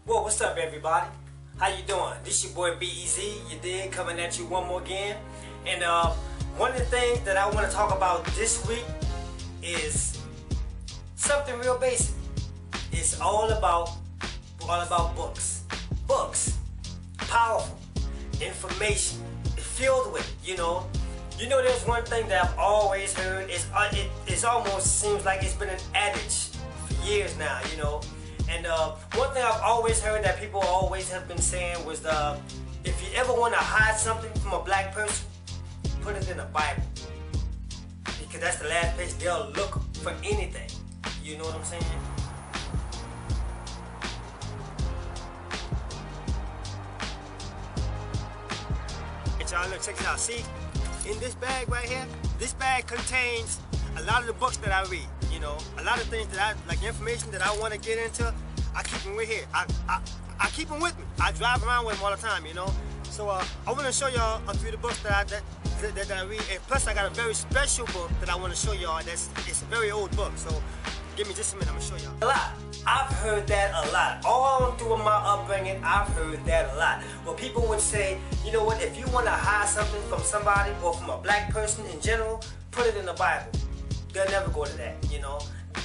Well, what's up, everybody? How you doing? This your boy BEZ, you dig? Coming at you one more again. And one of the things that I want to talk about this week is something real basic. It's all about books. Books, powerful information, filled with, you know, there's one thing that I've always heard. It's almost seems like it's been an adage for years now, you know. And one thing I've always heard that people always have been saying was, if you ever want to hide something from a black person, put it in the Bible. Because that's the last place they'll look for anything. You know what I'm saying? And y'all look, check this out. See, in this bag right here, this bag contains a lot of the books that I read. You know, a lot of things that I like, information that I want to get into, I keep them right here. I keep them with me. I drive around with them all the time, you know. So I want to show y'all a few of the books that I read, and plus I got a very special book that I want to show y'all. It's a very old book. So give me just a minute. I'm gonna show y'all. A lot. I've heard that a lot. All through my upbringing, I've heard that a lot. Well, people would say, you know what? If you want to hide something from somebody or from a black person in general, put it in the Bible. They'll never go to that, you know.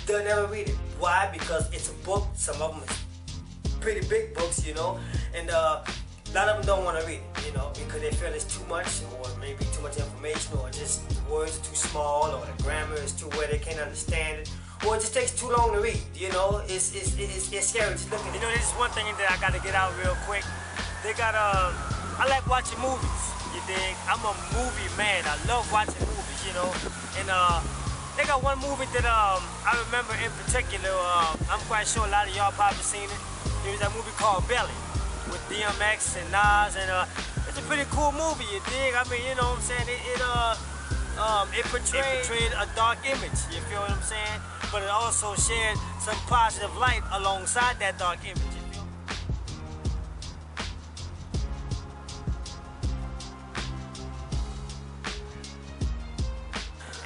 They'll never read it. Why? Because it's a book. Some of them is pretty big books, you know. And a lot of them don't want to read it, you know, because they feel it's too much, or maybe too much information, or just the words are too small, or the grammar is too where they can't understand it, or it just takes too long to read, you know. It's scary just looking. You know, this is one thing that I got to get out real quick. They got I like watching movies, you dig? I'm a movie man. I love watching movies, you know. And they got one movie that I remember in particular. I'm quite sure a lot of y'all probably seen it. It was that movie called Belly with DMX and Nas, and it's a pretty cool movie, you dig? I mean, you know what I'm saying? It portrayed a dark image, you feel what I'm saying? But it also shared some positive light alongside that dark image, you feel?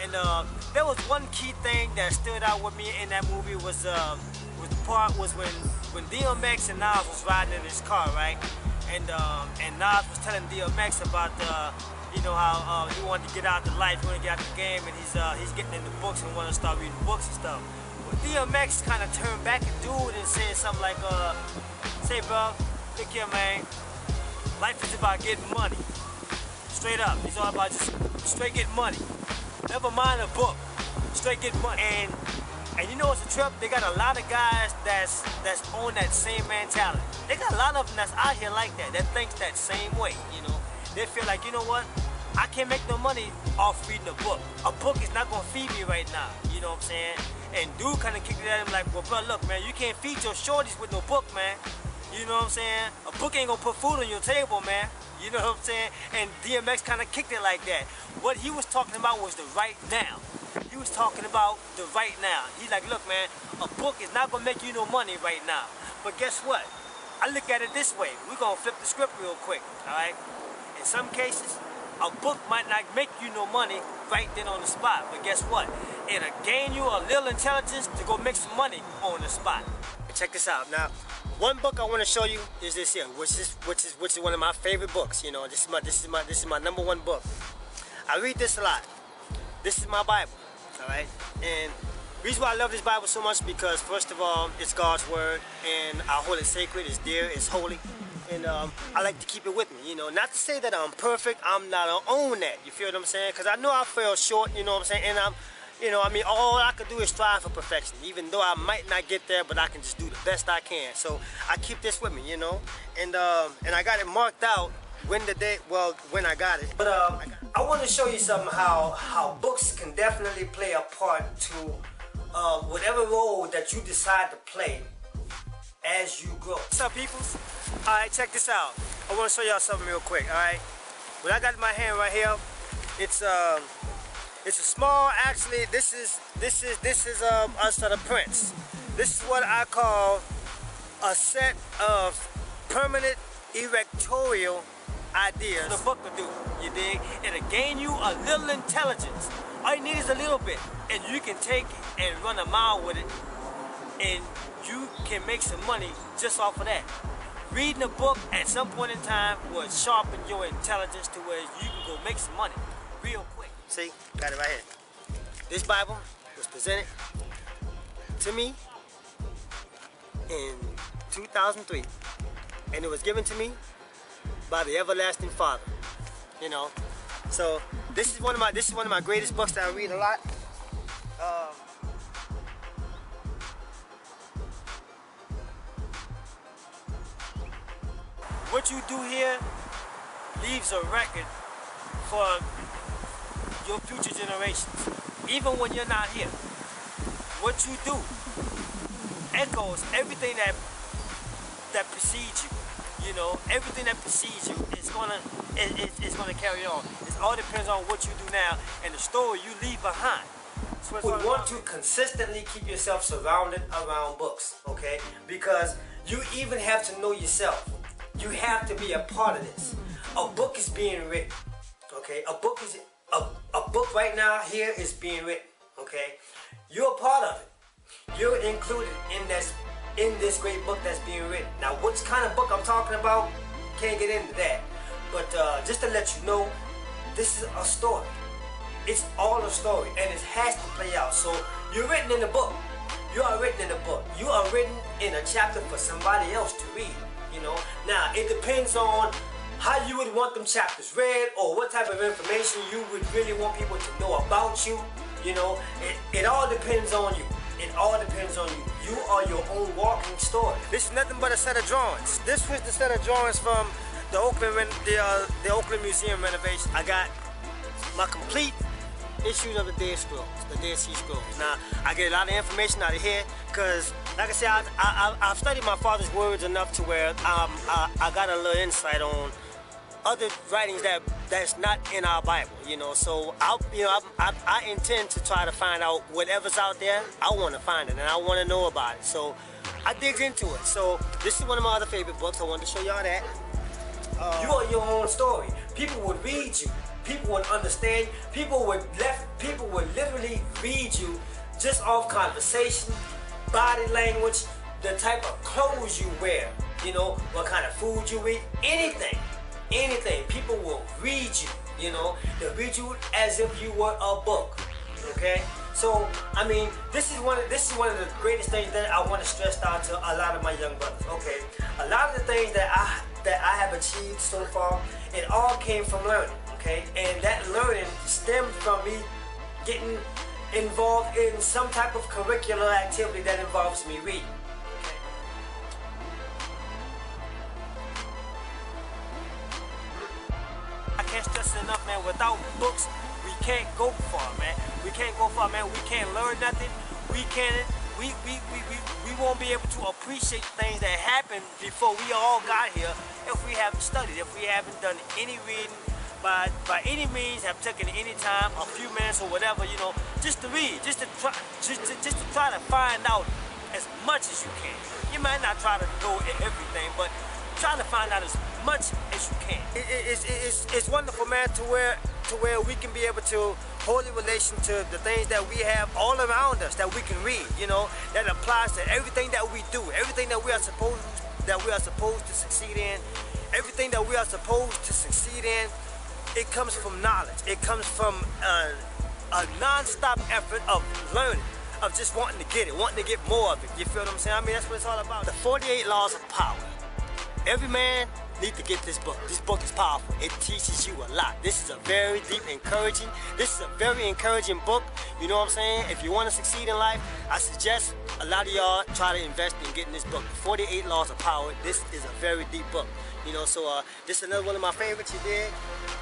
And there was one key thing that stood out with me in that movie was the part was when DMX and Nas was riding in his car, right? And Nas was telling DMX about you know, how he wanted to get out the life, he wanted to get out the game, and he's getting into books and wanted to start reading books and stuff. But DMX kind of turned back a dude and said something like, say, bro, look here, man, life is about getting money. Straight up, it's all about just straight getting money. Never mind a book, straight get money. And you know what's a trip? They got a lot of guys that's on that same mentality. They got a lot of them that's out here like that thinks that same way, you know. They feel like, you know what? I can't make no money off reading a book. A book is not gonna feed me right now, you know what I'm saying? And dude kind of kicked it at him like, well, bro, look, man, you can't feed your shorties with no book, man. You know what I'm saying? A book ain't gonna put food on your table, man. You know what I'm saying? And DMX kind of kicked it like that. What he was talking about was the right now. He was talking about the right now. He's like, look, man, a book is not gonna make you no money right now. But guess what? I look at it this way. We're gonna flip the script real quick, all right? In some cases, a book might not make you no money right then on the spot. But guess what? It'll gain you a little intelligence to go make some money on the spot. Check this out. Now, one book I want to show you is this here, which is one of my favorite books. You know, this is my #1 book. I read this a lot. This is my Bible, all right? And the reason why I love this Bible so much because first of all, it's God's word, and I hold it sacred. It's dear. It's holy, and I like to keep it with me. You know, not to say that I'm perfect. I'm not gonna own that. You feel what I'm saying? Because I know I fell short. You know what I'm saying? And you know, I mean, all I can do is strive for perfection, even though I might not get there, but I can just do the best I can. So I keep this with me, you know, and I got it marked out when I got it. But I want to show you something how books can definitely play a part to whatever role that you decide to play as you grow. What's up, peoples? All right, check this out. I want to show y'all something real quick. All right, what I got in my hand right here, it's a small, actually, this is us at the Prince. This is what I call a set of permanent erectorial ideas. The book will do, you dig? It'll gain you a little intelligence. All you need is a little bit, and you can take it and run a mile with it and you can make some money just off of that. Reading a book at some point in time will sharpen your intelligence to where you can go make some money real quick. See, got it right here. This Bible was presented to me in 2003, and it was given to me by the everlasting Father. You know, so this is one of my greatest books that I read a lot. What you do here leaves a record for your future generations. Even when you're not here, what you do echoes everything that precedes you. You know, everything that precedes you is gonna carry on. It all depends on what you do now and the story you leave behind. So you want to consistently keep yourself surrounded around books, okay? Because you even have to know yourself. You have to be a part of this. A book is being written, okay? A book right now here is being written, okay? You're a part of it. You're included in this great book that's being written. Now, what kind of book I'm talking about, can't get into that. But just to let you know, this is a story. It's all a story, and it has to play out. So you're written in the book. You are written in the book. You are written in a chapter for somebody else to read. You know, now it depends on how you would want them chapters read, or what type of information you would really want people to know about you. You know, it all depends on you. It all depends on you. You are your own walking story. This is nothing but a set of drawings. This was the set of drawings from the Oakland Museum renovation. I got my complete issues of the Dead Sea Scrolls. Now, I get a lot of information out of here because, like I said, I've studied my father's words enough to where I got a little insight on other writings that's not in our Bible, you know. So I intend to try to find out whatever's out there. I want to find it and I want to know about it. So I dig into it. So this is one of my other favorite books. I wanted to show y'all that. You are your own story. People would read you. People would understand. People would literally read you just off conversation, body language, the type of clothes you wear, you know, what kind of food you eat, anything. People will read you, you know. They'll read you as if you were a book, okay? So, I mean, this is one of the greatest things that I want to stress out to a lot of my young brothers, okay? A lot of the things that I have achieved so far, it all came from learning, okay? And that learning stemmed from me getting involved in some type of curricular activity that involves me reading. I can't stress it enough, man. Without books, we can't go far, man. We can't go far, man. We can't learn nothing. We won't be able to appreciate things that happened before we all got here if we haven't studied, if we haven't done any reading, by any means have taken any time, a few minutes or whatever, you know, just to read, just to try to find out as much as you can. You might not try to know everything, but try to find out as much as you can. It's wonderful, man, to where we can be able to hold in relation to the things that we have all around us that we can read, you know, that applies to everything that we do, everything that we are supposed to succeed in, everything that we are supposed to succeed in. It comes from knowledge. It comes from a non-stop effort of learning, of just wanting to get it, wanting to get more of it. You feel what I'm saying? I mean, that's what it's all about. The 48 Laws of Power. Every man needs to get this book. This book is powerful. It teaches you a lot. This is a very deep, encouraging. This is a very encouraging book. You know what I'm saying? If you want to succeed in life, I suggest a lot of y'all try to invest in getting this book. 48 Laws of Power. This is a very deep book. You know, so this is another one of my favorites you did.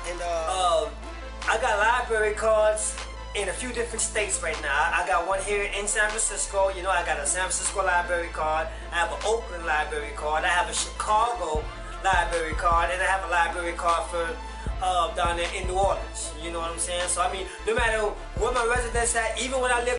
And I got library cards in a few different states right now. I got one here in San Francisco. You know, I got a San Francisco library card. I have an Oakland library card. I have a Chicago library card, and I have a library card for down there in New Orleans. You know what I'm saying? So I mean, no matter where my residence at, even when I live